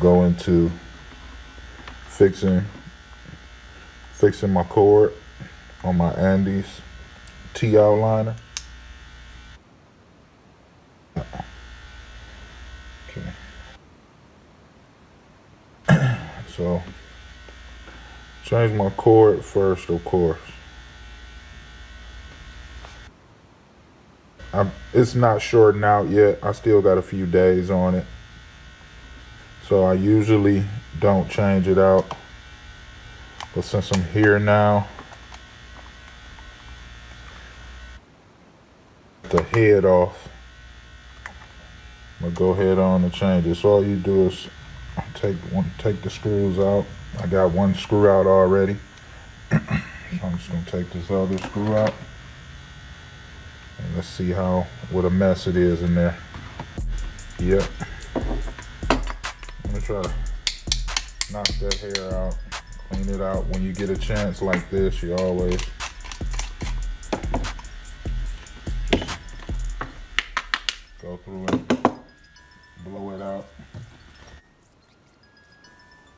go into fixing my cord on my Andis T-Outliner. Okay. So change my cord first, of course. It's not shorting out yet. I still got a few days on it. So I usually don't change it out. But since I'm here now, the head off, I'm gonna go ahead on and change it. So all you do is take the screws out. I got one screw out already. So I'm just gonna take this other screw out. And let's see what a mess it is in there. Yep. I'm gonna try to knock that hair out, clean it out. When you get a chance like this, you always just go through and blow it out.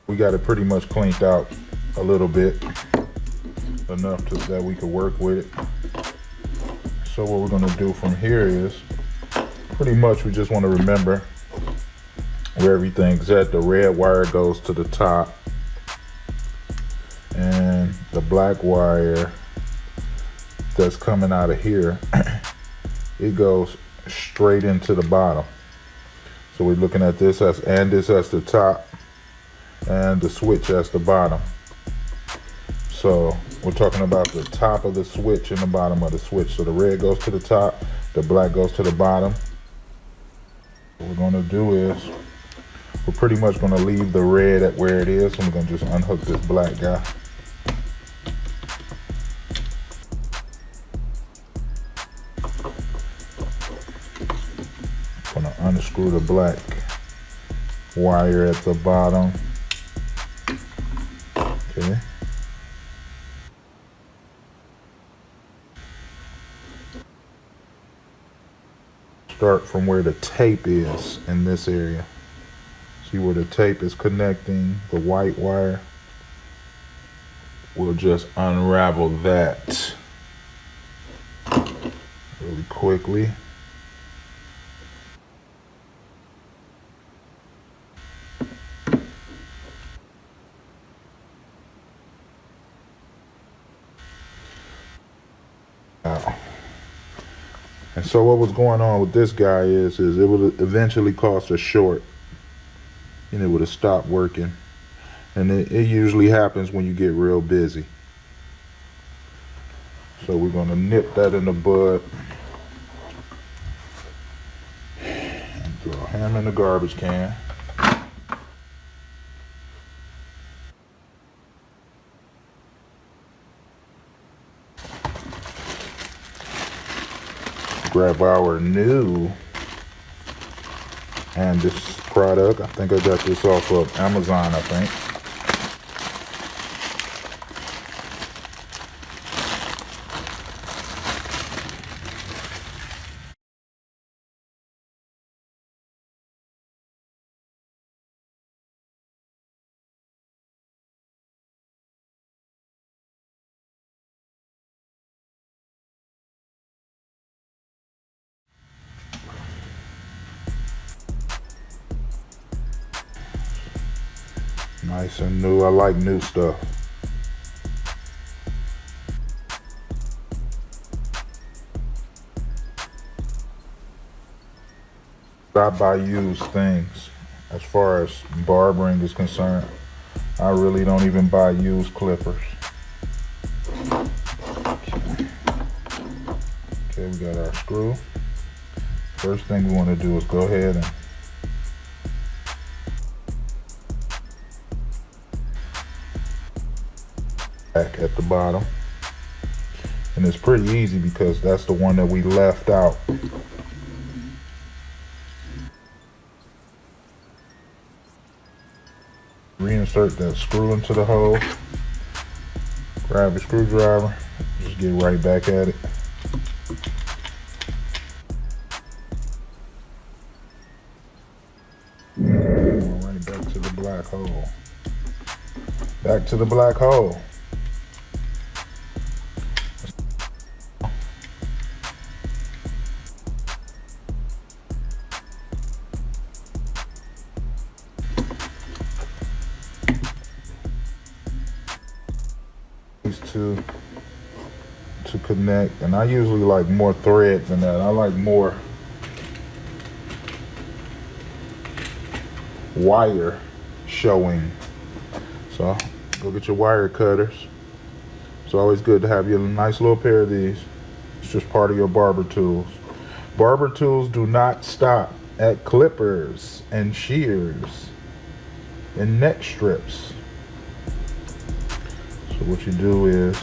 We got it pretty much cleaned out a little bit, enough that we could work with it. So what we're gonna do from here is, pretty much we just wanna remember where everything's at. The red wire goes to the top, and the black wire that's coming out of here, it goes straight into the bottom. So we're looking at this as the top, and the switch as the bottom. So we're talking about the top of the switch and the bottom of the switch. So the red goes to the top, the black goes to the bottom. What we're gonna do is, we're pretty much gonna leave the red at where it is, and we're gonna just unhook this black guy. Gonna unscrew the black wire at the bottom. Okay. Start from where the tape is in this area. See where the tape is connecting the white wire? We'll just unravel that really quickly. And so what was going on with this guy is it would eventually cause a short, and it would have stopped working. And it usually happens when you get real busy. So we're gonna nip that in the bud and throw him in the garbage can. Grab our new Andis product. I think I got this off of Amazon, I think. Nice and new. I like new stuff. I buy used things. As far as barbering is concerned, I really don't even buy used clippers. Okay, we got our screw. First thing we want to do is go ahead and back at the bottom. And it's pretty easy because that's the one that we left out. Reinsert that screw into the hole. Grab a screwdriver, just get right back at it. Right back to the black hole. Back to the black hole. These two to connect, and I usually like more thread than that. I like more wire showing. So go get your wire cutters. It's always good to have you a nice little pair of these. It's just part of your barber tools. Barber tools do not stop at clippers and shears and neck strips. So what you do is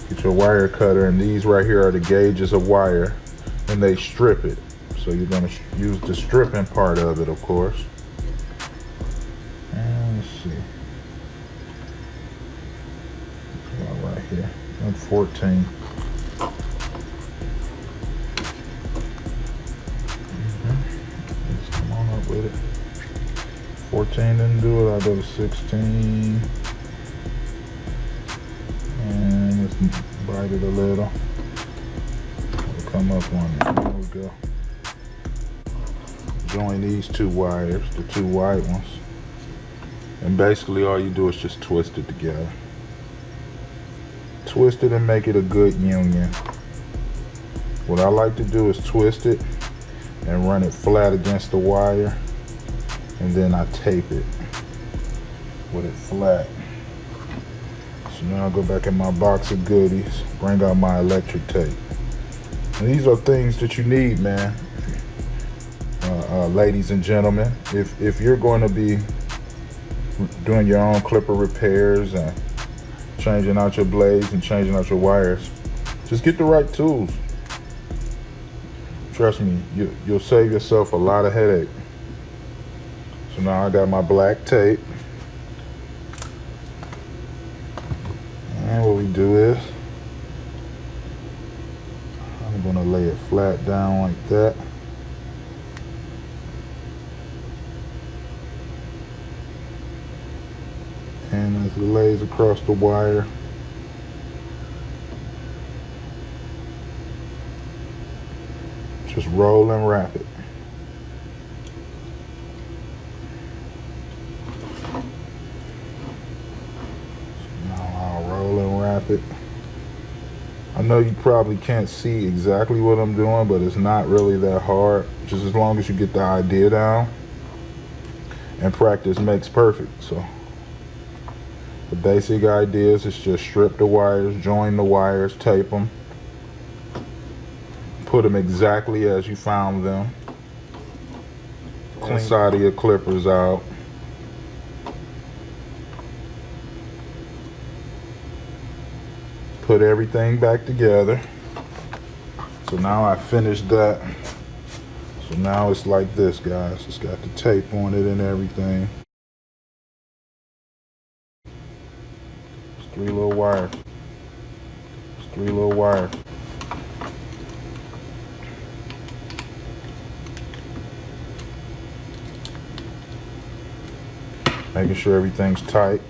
get your wire cutter, and these right here are the gauges of wire, and they strip it. So you're going to use the stripping part of it, of course. And let's see. Right here, I'm 14. Let's come on up with it. 14 didn't do it. I'll go to 16. And let's bite it a little. It'll come up on it. There we go. Join these two wires, the two white ones. And basically all you do is just twist it together. Twist it and make it a good union. What I like to do is twist it and run it flat against the wire, and then I tape it with it flat. So now I'll go back in my box of goodies, bring out my electric tape. And these are things that you need, man. Ladies and gentlemen, if you're going to be doing your own clipper repairs and changing out your blades and changing out your wires, just get the right tools. Trust me, you'll save yourself a lot of headache. So now I got my black tape, and what we do is I'm gonna lay it flat down like that. And as it lays across the wire, just roll and wrap it. So now I'll roll and wrap it. I know you probably can't see exactly what I'm doing, but it's not really that hard. Just as long as you get the idea down, and practice makes perfect. So the basic ideas is just strip the wires, join the wires, tape them, put them exactly as you found them, clean the side of your clippers out, put everything back together. So now I finished that. So now it's like this, guys. It's got the tape on it and everything. Three little wires. It's 3 little wires. Making sure everything's tight.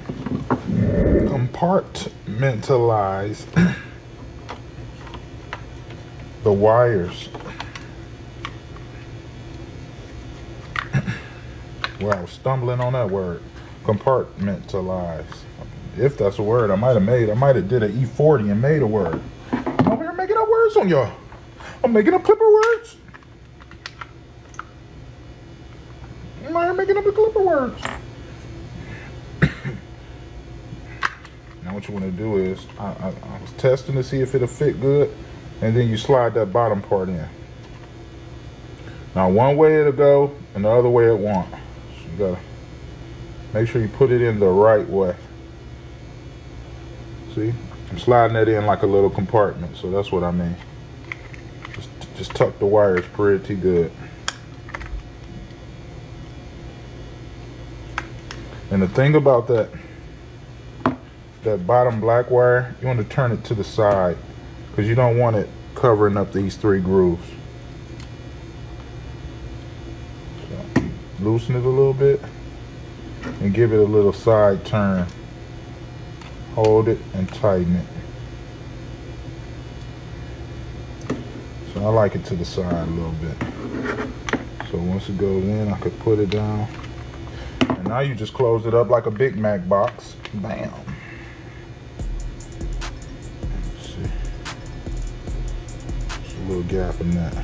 Compartmentalize the wires. Wow, stumbling on that word. Compartmentalize. If that's a word, I might have did an E40 and made a word. I'm over here making up words on y'all. I'm making up clipper words. I'm over here making up the clipper words. Now what you want to do is, I was testing to see if it'll fit good, and then you slide that bottom part in. Now one way it'll go, and the other way it won't. So you gotta make sure you put it in the right way. See, I'm sliding that in like a little compartment, so that's what I mean. Just tuck the wires pretty good. And the thing about that bottom black wire, you want to turn it to the side because you don't want it covering up these 3 grooves. So loosen it a little bit, and give it a little side turn. Hold it and tighten it. So I like it to the side a little bit. So once it goes in, I could put it down. And now you just close it up like a Big Mac box. Bam. Let's see. There's a little gap in that.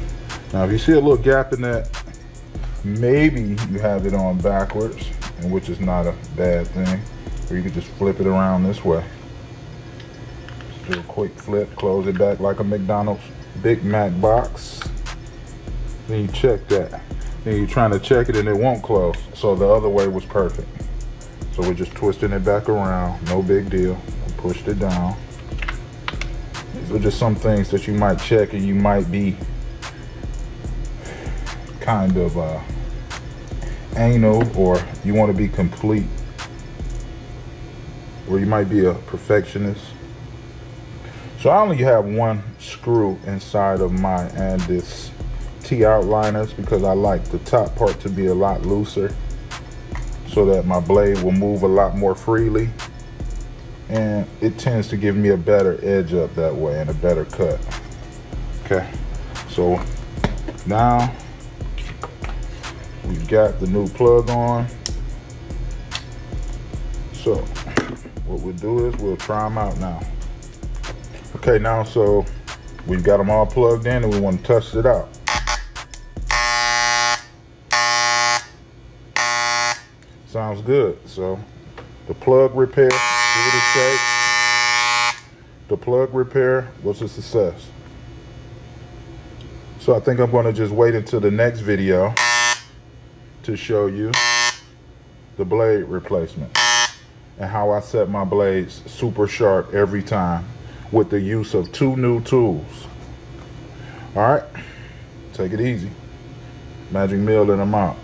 Now if you see a little gap in that, maybe you have it on backwards, and which is not a bad thing. Or you could just flip it around this way. Just do a quick flip, close it back like a McDonald's Big Mac box. Then you check that. Then you're trying to check it and it won't close. So the other way was perfect. So we're just twisting it back around. No big deal. I pushed it down. These are just some things that you might check and you might be kind of anal, or you want to be complete, or you might be a perfectionist. So I only have one screw inside of my Andis T-Outliners because I like the top part to be a lot looser so that my blade will move a lot more freely, and it tends to give me a better edge up that way and a better cut. Okay, so now we've got the new plug on. So what we'll do is we'll try them out now. Okay, now so we've got them all plugged in and we want to test it out. Sounds good. So the plug repair, give it a shake. The plug repair was a success. So I think I'm going to just wait until the next video to show you the blade replacement and how I set my blades super sharp every time with the use of 2 new tools. All right, take it easy. Magic Mill and I'm out.